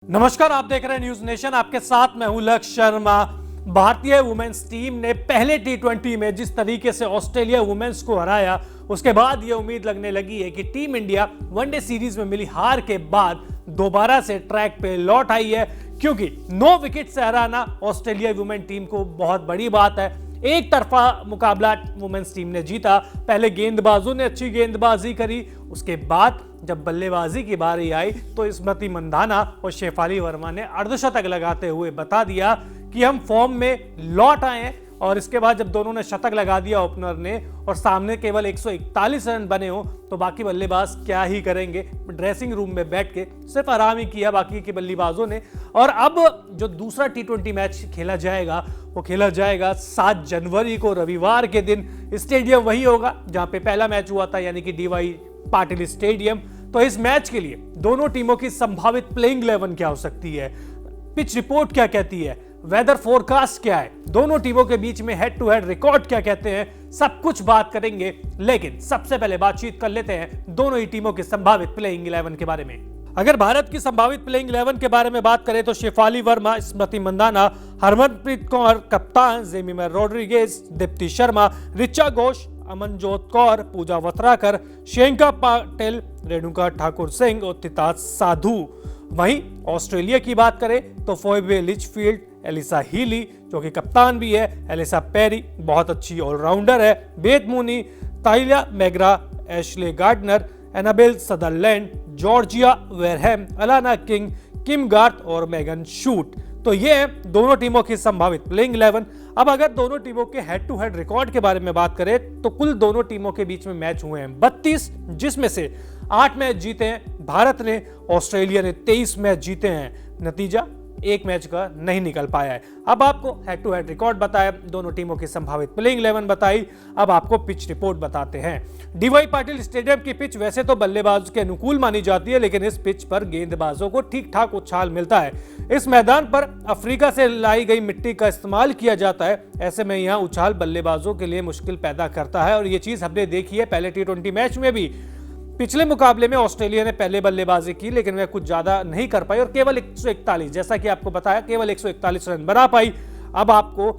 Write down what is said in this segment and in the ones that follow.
नमस्कार, आप देख रहे हैं न्यूज नेशन। आपके साथ मैं हूं लक्ष्य शर्मा। भारतीय वुमेन्स टीम ने पहले टी20 में जिस तरीके से ऑस्ट्रेलिया वुमेन्स को हराया, उसके बाद यह उम्मीद लगने लगी है कि टीम इंडिया वनडे सीरीज में मिली हार के बाद दोबारा से ट्रैक पे लौट आई है, क्योंकि 9 विकेट से हराना ऑस्ट्रेलिया वुमेन टीम को बहुत बड़ी बात है। एक तरफा मुकाबला वुमेन्स टीम ने जीता। पहले गेंदबाजों ने अच्छी गेंदबाजी करी, उसके बाद जब बल्लेबाजी की बारी आई तो स्मृति मंधाना और शेफाली वर्मा ने अर्धशतक लगाते हुए बता दिया कि हम फॉर्म में लौट आए हैं। और इसके बाद जब दोनों ने शतक लगा दिया ओपनर ने और सामने केवल 141 रन बने हो, तो बाकी बल्लेबाज क्या ही करेंगे। ड्रेसिंग रूम में बैठ के सिर्फ आराम ही किया बाकी के बल्लेबाजों ने। और अब जो दूसरा टी20 मैच खेला जाएगा वो खेला जाएगा 7 जनवरी को, रविवार के दिन। स्टेडियम वही होगा जहां पे पहला मैच हुआ था, यानी कि डीवाई पाटिल स्टेडियम। तो इस मैच के लिए दोनों टीमों की संभावित प्लेइंग 11 क्या हो सकती है, पिच रिपोर्ट क्या कहती है, वेदर फोरकास्ट क्या है, दोनों टीमों के बीच में हेड टू हेड रिकॉर्ड क्या कहते हैं, सब कुछ बात करेंगे। लेकिन सबसे पहले बातचीत कर लेते हैं दोनों ही टीमों की संभावित प्लेइंग 11 के बारे में। अगर भारत की संभावित प्लेइंग 11 के बारे में बात करें तो शेफाली वर्मा, स्मृति मंधाना, हरमनप्रीत कौर कप्तान, जेमिमा रोड्रिगेज, दीप्ति शर्मा, ऋचा घोष, अमनजोत कौर, पूजा वत्राकर, श्रियंका पाटिल, रेणुका ठाकुर सिंह और तिताज साधु। वहीं ऑस्ट्रेलिया की बात करें तो फोइबे लिचफील्ड, एलिसा हीली जो कि कप्तान भी है, एलिसा पेरी बहुत अच्छी ऑलराउंडर है, Beth Mooney, Tahlia McGrath, Ashleigh Gardner, Annabel Sutherland, Georgia Wareham, Alana King, Kim Garth और मेगन शूट। तो ये है दोनों टीमों की संभावित प्लेइंग 11। अब अगर दोनों टीमों के हेड टू हेड रिकॉर्ड के बारे में बात करें तो कुल दोनों टीमों के बीच में मैच हुए हैं 32, जिसमें से 8 मैच जीते हैं भारत ने, ऑस्ट्रेलिया ने 23 मैच जीते हैं। नतीजा एक मैच का नहीं निकल पाया है। अब आपको हेड टू हेड रिकॉर्ड बताया, दोनों टीमों की संभावित प्लेइंग 11 बताई। अब आपको पिच रिपोर्ट बताते हैं। डीवाई पाटिल स्टेडियम की पिच वैसे तो बल्लेबाज के अनुकूल मानी जाती है, लेकिन इस पिच पर गेंदबाजों को ठीक ठाक उछाल मिलता है। इस मैदान पर अफ्रीका से लाई गई मिट्टी का इस्तेमाल किया जाता है। ऐसे में यहाँ उछाल बल्लेबाजों के लिए मुश्किल पैदा करता है, और ये चीज हमने देखी है पहले टी20 मैच में भी। पिछले मुकाबले में ऑस्ट्रेलिया ने पहले बल्लेबाजी की, लेकिन वह कुछ ज्यादा नहीं कर पाई और केवल 141, जैसा कि आपको बताया, केवल 141 रन बना पाई। अब आपको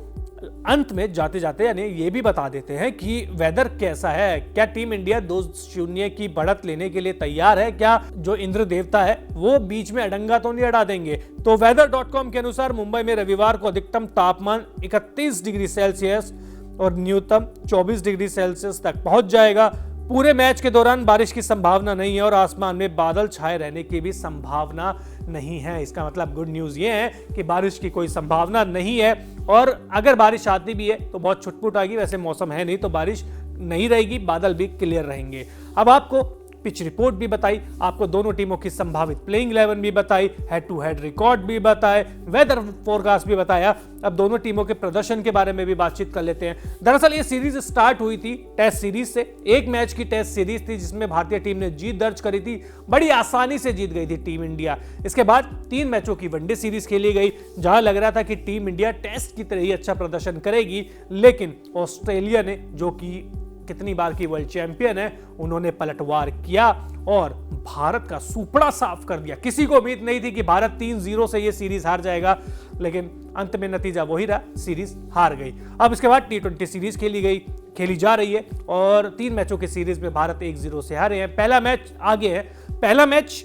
अंत में जाते जाते यानी ये भी बता देते हैं कि वेदर कैसा है। क्या टीम इंडिया 2-0 की बढ़त लेने के लिए तैयार है? क्या जो इंद्र देवता है वो बीच में अडंगा तो नहीं अड़ा देंगे? तो weather.com के अनुसार मुंबई में रविवार को अधिकतम तापमान 31 डिग्री सेल्सियस और न्यूनतम 24 डिग्री सेल्सियस तक पहुंच जाएगा। पूरे मैच के दौरान बारिश की संभावना नहीं है और आसमान में बादल छाए रहने की भी संभावना नहीं है। इसका मतलब गुड न्यूज ये है कि बारिश की कोई संभावना नहीं है, और अगर बारिश आती भी है तो बहुत छुटपुट आएगी। वैसे मौसम है नहीं तो बारिश नहीं रहेगी, बादल भी क्लियर रहेंगे। अब आपको पिच रिपोर्ट भी बताई, आपको दोनों टीमों की संभावित प्लेइंग 11 भी बताई, हेड टू हेड रिकॉर्ड भी बताए, वेदर फोरकास्ट भी बताया। अब दोनों टीमों के प्रदर्शन के बारे में भी बातचीत कर लेते हैं। दरअसल ये सीरीज स्टार्ट हुई थी टेस्ट सीरीज से। एक मैच की टेस्ट सीरीज थी जिसमें भारतीय टीम ने जीत दर्ज करी थी, बड़ी आसानी से जीत गई थी टीम इंडिया। इसके बाद 3 मैचों की वनडे सीरीज खेली गई, जहां लग रहा था कि टीम इंडिया टेस्ट की तरह ही अच्छा प्रदर्शन करेगी, लेकिन ऑस्ट्रेलिया ने, जो कि कितनी बार की वर्ल्ड चैंपियन है, उन्होंने पलटवार किया और भारत का सुपड़ा साफ कर दिया। किसी को उम्मीद नहीं थी कि भारत 3-0 से ये सीरीज हार जाएगा, लेकिन अंत में नतीजा वही रहा, सीरीज हार गई। अब इसके बाद टी20 सीरीज खेली जा रही है और 3 मैचों की सीरीज में भारत 1-0 से हारे हैं। पहला मैच आगे है, पहला मैच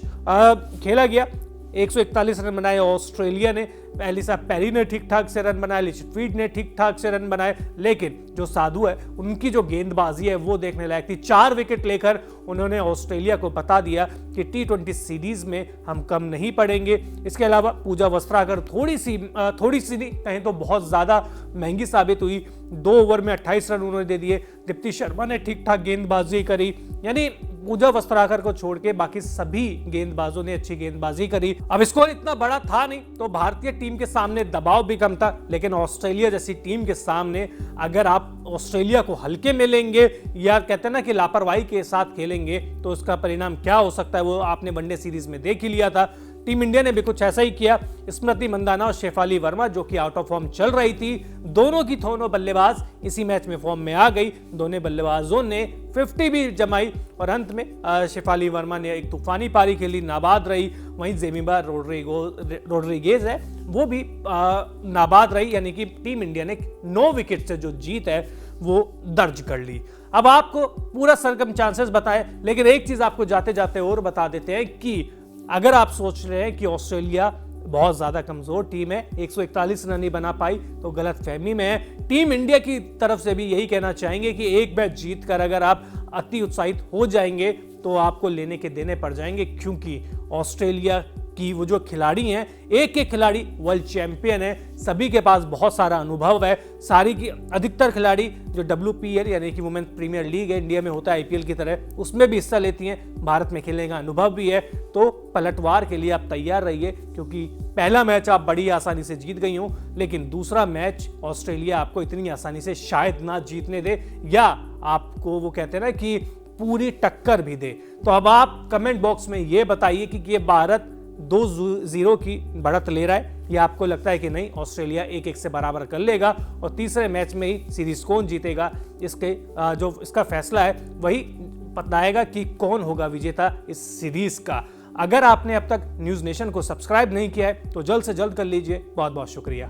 खेला गया, 141 रन बनाए ऑस्ट्रेलिया ने, एलिसा पेरी ने ठीक ठाक से रन बनाए, लिचफील्ड ने ठीक ठाक से रन बनाए, लेकिन जो साधु है उनकी जो गेंदबाजी है वो देखने लायक थी। 4 विकेट लेकर उन्होंने ऑस्ट्रेलिया को बता दिया कि टी20 सीरीज में हम कम नहीं पड़ेंगे। इसके अलावा पूजा वस्त्राकर थोड़ी सी नहीं कहें तो बहुत ज्यादा महंगी साबित हुई। 2 ओवर में 28 रन उन्होंने दे दिए। दीप्ति शर्मा ने ठीक ठाक गेंदबाजी करी, यानी पूजा वस्त्राकर को छोड़ के बाकी सभी गेंदबाजों ने अच्छी गेंदबाजी करी। अब स्कोर इतना बड़ा था नहीं तो भारतीय टीम के सामने दबाव भी कम था, लेकिन ऑस्ट्रेलिया जैसी टीम के सामने अगर आप ऑस्ट्रेलिया को हल्के में लेंगे या कहते हैं ना कि लापरवाही के साथ खेलेंगे तो उसका परिणाम क्या हो सकता है वो आपने वनडे सीरीज में देख ही लिया था। टीम इंडिया ने भी कुछ ऐसा ही किया। स्मृति मंदाना और शेफाली वर्मा जो कि आउट ऑफ फॉर्म चल रही थी, दोनों की दोनों बल्लेबाज इसी मैच में फॉर्म में आ गई। दोनों बल्लेबाजों ने 50 भी जमाई और अंत में शेफाली वर्मा ने एक तूफानी पारी खेली, नाबाद रही। वहीं जेमिमा रोड्रिगेज है वो भी नाबाद रही, यानी कि टीम इंडिया ने 9 विकेट से जो जीत है वो दर्ज कर ली। अब आपको पूरा सरकमस्टांसेस बताए, लेकिन एक चीज आपको जाते जाते और बता देते हैं कि अगर आप सोच रहे हैं कि ऑस्ट्रेलिया बहुत ज्यादा कमजोर टीम है, 141 रन नहीं बना पाई, तो गलत फहमी में है। टीम इंडिया की तरफ से भी यही कहना चाहेंगे कि एक मैच जीतकर अगर आप अति उत्साहित हो जाएंगे तो आपको लेने के देने पड़ जाएंगे, क्योंकि ऑस्ट्रेलिया की वो जो खिलाड़ी हैं, एक एक खिलाड़ी वर्ल्ड चैंपियन है, सभी के पास बहुत सारा अनुभव है। सारी की अधिकतर खिलाड़ी जो WPL यानी कि वुमेन प्रीमियर लीग है, इंडिया में होता है IPL की तरह, उसमें भी हिस्सा लेती हैं, भारत में खेलने का अनुभव भी है। तो पलटवार के लिए आप तैयार रहिए, क्योंकि पहला मैच आप बड़ी आसानी से जीत गई हो, लेकिन दूसरा मैच ऑस्ट्रेलिया आपको इतनी आसानी से शायद ना जीतने दे, या आपको वो कहते हैं ना कि पूरी टक्कर भी दे। तो अब आप कमेंट बॉक्स में ये बताइए कि ये भारत 2-0 की बढ़त ले रहा है, या आपको लगता है कि नहीं, ऑस्ट्रेलिया 1-1 से बराबर कर लेगा और तीसरे मैच में ही सीरीज कौन जीतेगा, इसके जो इसका फैसला है वही बताएगा कि कौन होगा विजेता इस सीरीज का। अगर आपने अब तक न्यूज़ नेशन को सब्सक्राइब नहीं किया है तो जल्द से जल्द कर लीजिए। बहुत बहुत शुक्रिया।